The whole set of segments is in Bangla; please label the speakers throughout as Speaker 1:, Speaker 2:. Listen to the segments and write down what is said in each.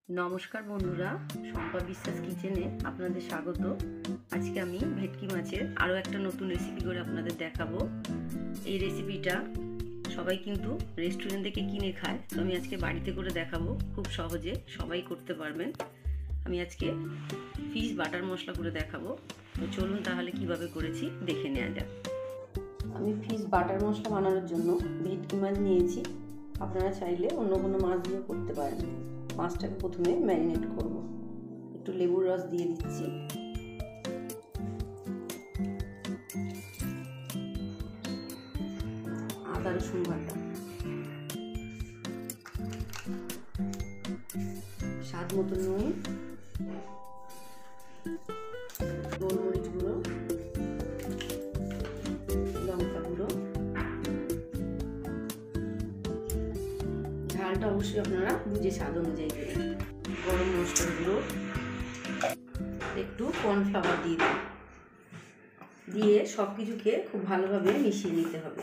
Speaker 1: নমস্কার বন্ধুরা, শম্পা বিশ্বাস কিচেনে আপনাদের স্বাগত। আজকে আমি ভেটকি মাছের আরও একটা নতুন রেসিপি করে আপনাদের দেখাবো। এই রেসিপিটা সবাই কিন্তু রেস্টুরেন্ট থেকে কিনে খায়, তো আমি আজকে বাড়িতে করে দেখাবো। খুব সহজে সবাই করতে পারবেন। আমি আজকে ফিশ বাটার মশলা করে দেখাবো। তো চলুন তাহলে কিভাবে করেছি দেখে নেওয়া যাক। আমি ফিশ বাটার মশলা বানানোর জন্য ভেটকি মাছ নিয়েছি। আপনারা চাইলে অন্য কোনো মাছ দিয়েও করতে পারেন। মাছটাকে প্রথমে ম্যারিনেট করব। একটু লেবুর রস দিয়ে দিচ্ছি, আদা রসুন বাটা, স্বাদ মতো নুন, গোলমরিচ গুঁড়ো, লঙ্কা গুঁড়ো। ঝালটা অবশ্যই আপনারা বুঝে স্বাদ অনুযায়ী দেবেন। গরম মশলার গুঁড়ো, একটু কর্নফ্লাওয়ার দিয়ে দিন। দিয়ে সব কিছুকে খুব ভালোভাবে মিশিয়ে নিতে হবে।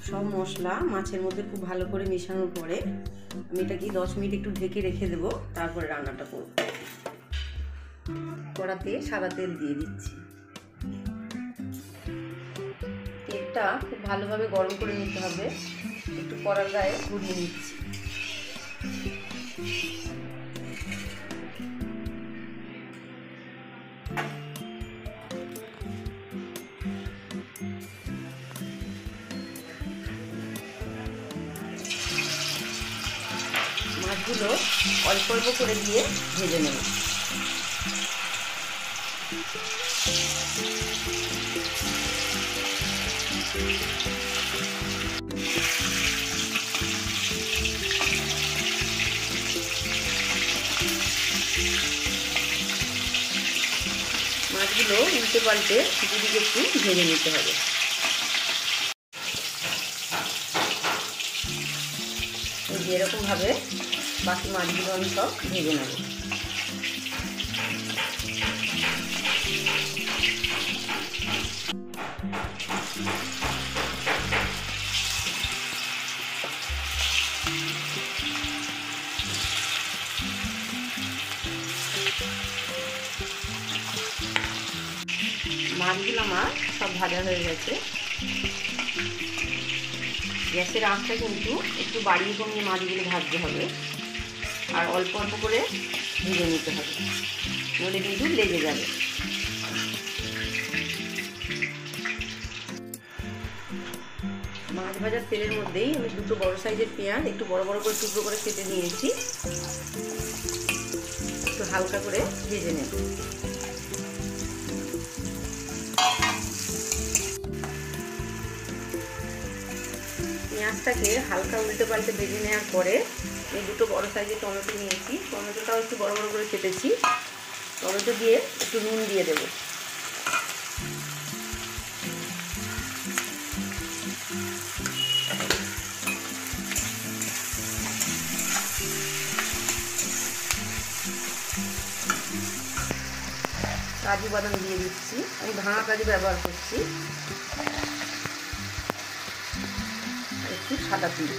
Speaker 1: সব মশলা মাছের মধ্যে খুব ভালো করে মেশানোর পরে আমি এটাকে 10 মিনিট একটু ঢেকে রেখে দেবো। তারপরে রান্নাটা করব। কড়াতে সাদা তেল দিয়ে দিচ্ছি। তেলটা খুব ভালোভাবে গরম করে নিতে হবে। একটু কড়ার গায়ে ঘুরিয়ে নিচ্ছি। মাছগুলো অল্প অল্প করে দিয়ে ভেজে নেব। মাছগুলো উল্টে পাল্টে দুদিকে একটু ভেজে নিতে হবে। এরকম ভাবে বাকি মাছগুলো আমি সব ভেজে নেব। মাছগুলো আমার সব ভাজা হয়ে গেছে। গ্যাসের আঁচটা কিন্তু একটু বাড়িয়ে কমিয়ে মাছগুলো ভাজতে হবে, আর অল্প অল্প করে ভেজে নিতে হবে, নইলে কিন্তু লেগে যাবে। মাছ ভাজার তেলের মধ্যেই আমি দুটো বড় সাইজের পেঁয়াজ একটু বড় বড় করে টুকরো করে কেটে নিয়েছি। একটু হালকা করে ভেজে নেব। পেঁয়াজটাকে হালকা উল্টে পাল্টে ভেজে নেওয়ার পরে এই দুটো বড় সাইজের টমেটো নিয়েছি। টমেটোটাও একটু বড় বড় করে কেটেছি। টমেটো দিয়ে একটু নুন দিয়ে দেব। কাজু বাদাম দিয়ে দিচ্ছি। আমি ভাঙা কাজু ব্যবহার করছি। একটু সাদা তিল।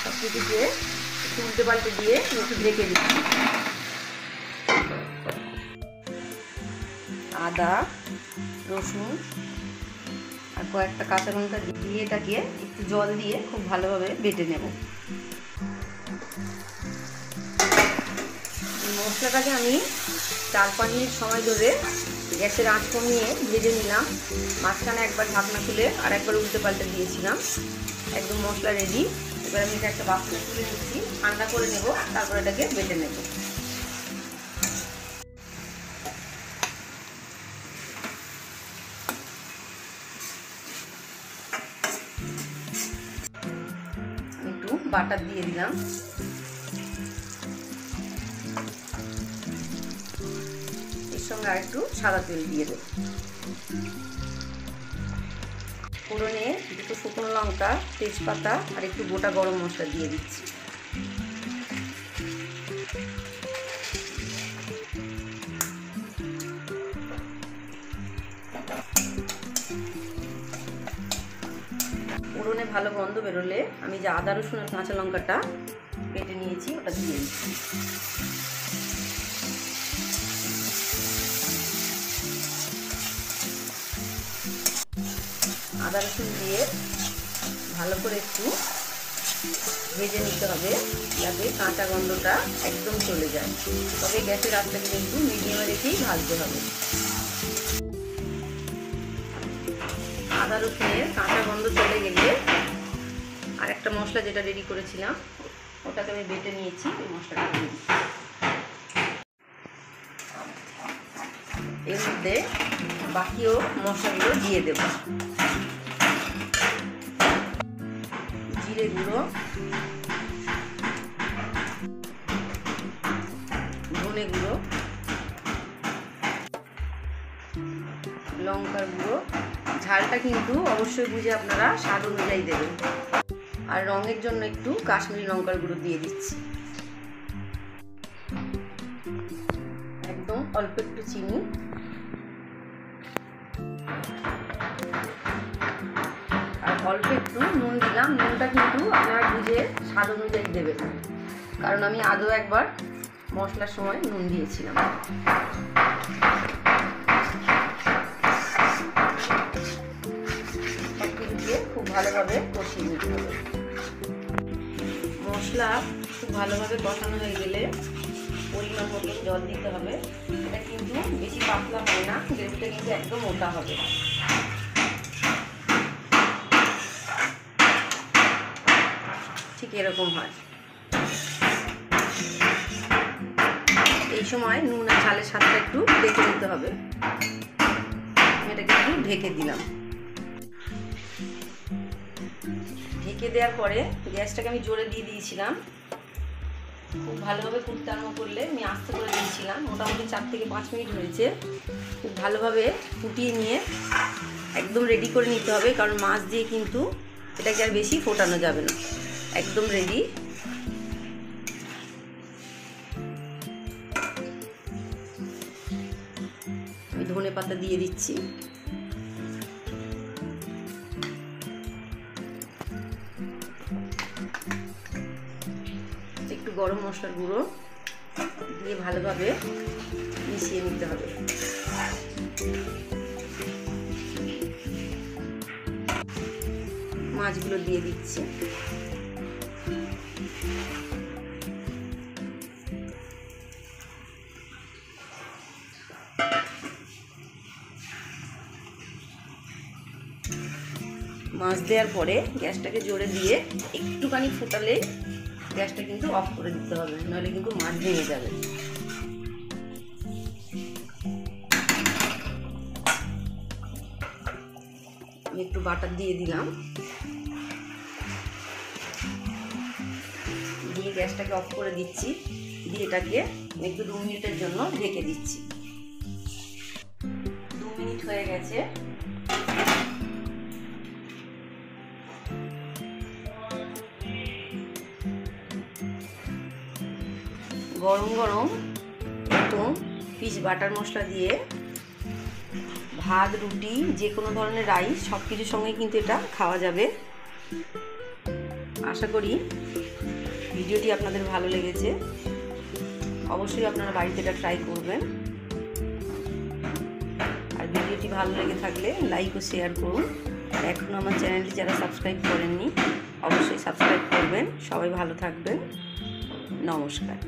Speaker 1: সব কিছু দিয়ে একটু উল্টে পাল্টে দিয়ে একটু ঢেকে দিচ্ছি। আদা রসুন আর কয়েকটা কাঁচা লঙ্কা দিয়ে এটাকে একটু জল দিয়ে খুব ভালোভাবে বেটে নেব। মশলাটাকে আমি 4-5 মিনিট সময় ধরে গ্যাসের আঁচ কমিয়ে ভেজে নিলাম। মাঝখানে একবার ঢাকনা খুলে আর একবার উল্টে পাল্টে দিয়েছিলাম। একদম মশলা রেডি। এবার আমি এটা একটা বাক্সে তুলে নিচ্ছি, ঠান্ডা করে নেব, তারপর এটাকে বেটে নেব। একটু বাটার দিয়ে দিলাম। সঙ্গে আর একটু সাদা তেল দিয়ে দেব। ফোড়নে দুটো শুকনো লঙ্কা, তেজপাতা আর একটু গোটা গরম মশলা দিয়ে দিচ্ছি। ফোড়নে ভালো গন্ধ বেরোলে আমি যে আদা রসুন আর কাঁচা লঙ্কাটা কেটে নিয়েছি ওটা দিয়ে দিচ্ছি। আদা রসুন দিয়ে ভালো করে একটু ভেজে নিতে হবে যাতে কাঁচা গন্ধটা একদম চলে যায়। তবে গ্যাসের আঁচটাকে কিন্তু মিডিয়ামে রেখেই ভাজতে হবে। আদা রসুনের কাঁচা গন্ধ চলে গেলে আর একটা মশলা যেটা রেডি করেছিলাম ওটাকে আমি বেটে নিয়েছি, ওই মশলাটা দিয়ে দিচ্ছি। এর মধ্যে বাকিও মশলাগুলো দিয়ে দেব। জিরে গুঁড়ো, ধনে গুঁড়ো, লঙ্কার গুঁড়ো। ঝালটা কিন্তু অবশ্যই বুঝে আপনারা স্বাদ অনুযায়ী দেবেন। আর রঙের জন্য একটু কাশ্মীরি লঙ্কার গুঁড়ো দিয়ে দিচ্ছি। একদম অল্প একটু চিনি, আর অল্প একটু নুন দিলাম। নুনটা কিন্তু আপনারা বুঝে স্বাদ অনুযায়ী দেবেন, কারণ আমি আদৌ একবার মশলার সময় নুন দিয়েছিলাম। খুব ভালোভাবে কষিয়ে নিতে হবে। মশলা খুব ভালোভাবে কষানো হয়ে গেলে পরিমাণ মতো জল দিতে হবে। এটা কিন্তু বেশি পাতলা হবে না, গ্রেভিটা কিন্তু একদম মোটা হবে। ঠিক এরকম হয়। এই সময় নুন আর ঝালের স্বাদটা একটু দেখে নিতে হবে। এটাকে একটু ঢেকে দিলাম। ঢেকে দেওয়ার পরে গ্যাসটাকে আমি জোরে দিয়ে দিয়েছিলাম। খুব ভালোভাবে ফুটতে আরম্ভ করলে আমি আস্তে করে দিয়েছিলাম। মোটামুটি 4 থেকে 5 মিনিট হয়েছে। খুব ভালোভাবে ফুটিয়ে নিয়ে একদম রেডি করে নিতে হবে, কারণ মাছ দিয়ে কিন্তু এটাকে আর বেশি ফোটানো যাবে না। একদম রেডি। আমি ধনে পাতা দিয়ে দিচ্ছি। একটু গরম মশলার গুঁড়ো দিয়ে ভালোভাবে মিশিয়ে নিতে হবে। মাছগুলো দিয়ে দিচ্ছি। মাছ দেওয়ার পরে গ্যাসটাকে জোরে দিয়ে একটুখানি ফোটালে গ্যাসটা কিন্তু অফ করে দিতে হবে, নাহলে কিন্তু মাছ ভেঙে যাবে। আমি একটু বাটার দিয়ে দিলাম, দিয়ে গ্যাসটাকে অফ করে দিচ্ছি। দিয়ে এটাকে একটু 2 মিনিটের জন্য ঢেকে দিচ্ছি। 2 মিনিট হয়ে গেছে। গরম গরম একদম পিস বাটার মশলা দিয়ে ভাত, রুটি, যে কোনো ধরনের রাইস সব কিছুর সঙ্গে কিন্তু এটা খাওয়া যাবে। আশা করি ভিডিওটি আপনাদের ভালো লেগেছে। অবশ্যই আপনারা বাড়িতে এটা ট্রাই করবেন। আর ভিডিওটি ভালো লেগে থাকলে লাইক ও শেয়ার করুন। আর এখনও আমার চ্যানেলটি যারা সাবস্ক্রাইব করেননি অবশ্যই সাবস্ক্রাইব করবেন। সবাই ভালো থাকবেন। নমস্কার।